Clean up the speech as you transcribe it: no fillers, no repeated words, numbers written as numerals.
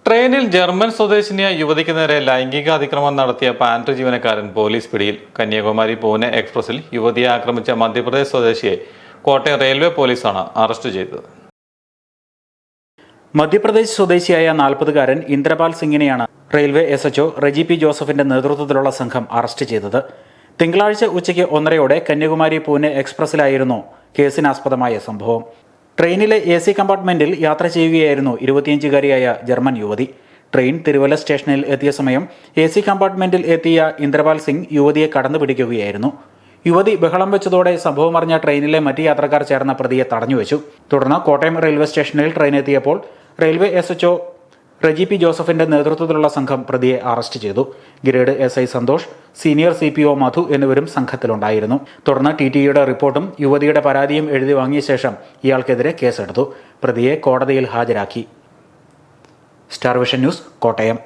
ട്രെയിനിൽ ജർമ്മൻ സ്വദേശിനിയായ യുവതിക്ക് നേരെ ലൈംഗിക അതിക്രമം നടത്തിയ പാൻട്രി ജീവനക്കാരൻ പോലീസ് പിടിയിൽ. കന്യാകുമാരി പൂനെ എക്സ്പ്രസിൽ യുവതിയെ ആക്രമിച്ച മധ്യപ്രദേശ് സ്വദേശിയെ കോട്ടയം റെയിൽവേ പോലീസാണ് അറസ്റ്റ് ചെയ്തത്. മധ്യപ്രദേശ് സ്വദേശിയായ 40-കാരൻ ഇന്ദ്രപാൽ സിംഗിനെയാണ് റെയിൽവേ SHO റെജി പി ജോസഫിന്റെ നേതൃത്വത്തിലുള്ള സംഘം അറസ്റ്റ് ചെയ്തത്. തിങ്കളാഴ്ച ഉച്ചയ്ക്ക് 1:30 കന്യാകുമാരി പൂനെ എക്സ്പ്രസിലായിരുന്നു കേസിനാസ്പദമായ സംഭവം. ട്രെയിനിലെ AC കമ്പാർട്ട്മെന്റിൽ യാത്ര ചെയ്യുകയായിരുന്നു 25-കാരിയായ ജർമ്മൻ യുവതി. ട്രെയിൻ തിരുവല്ല സ്റ്റേഷനിൽ എത്തിയ സമയം AC കമ്പാർട്ട്മെന്റിൽ എത്തിയ ഇന്ദ്രപാൽ സിംഗ് യുവതിയെ കടന്നുപിടിക്കുകയായിരുന്നു. യുവതി ബഹളം വെച്ചതോടെ സംഭവമറിഞ്ഞ ട്രെയിനിലെ മറ്റ് യാത്രക്കാർ ചേർന്ന പ്രതിയെ തടഞ്ഞുവെച്ചു. തുടർന്ന് കോട്ടയം റെയിൽവേ സ്റ്റേഷനിൽ ട്രെയിൻ എത്തിയപ്പോൾ റെയിൽവേ SHO റെജി പി ജോസഫിന്റെ നേതൃത്വത്തിലുള്ള സംഘം പ്രതിയെ അറസ്റ്റ് ചെയ്തു. Grade SI Santhosh, senior CPO Madhu എന്നിവരും സംഘത്തിലുണ്ടായിരുന്നു. തുടർന്ന് TTEയുടെ റിപ്പോർട്ടും യുവതിയുടെ പരാതിയും എഴുതി വാങ്ങിയ ശേഷം ഇയാൾക്കെതിരെ കേസെടുത്തു. പ്രതിയെ കോടതിയിൽ ഹാജരാക്കി. Star vision news, Kottayam.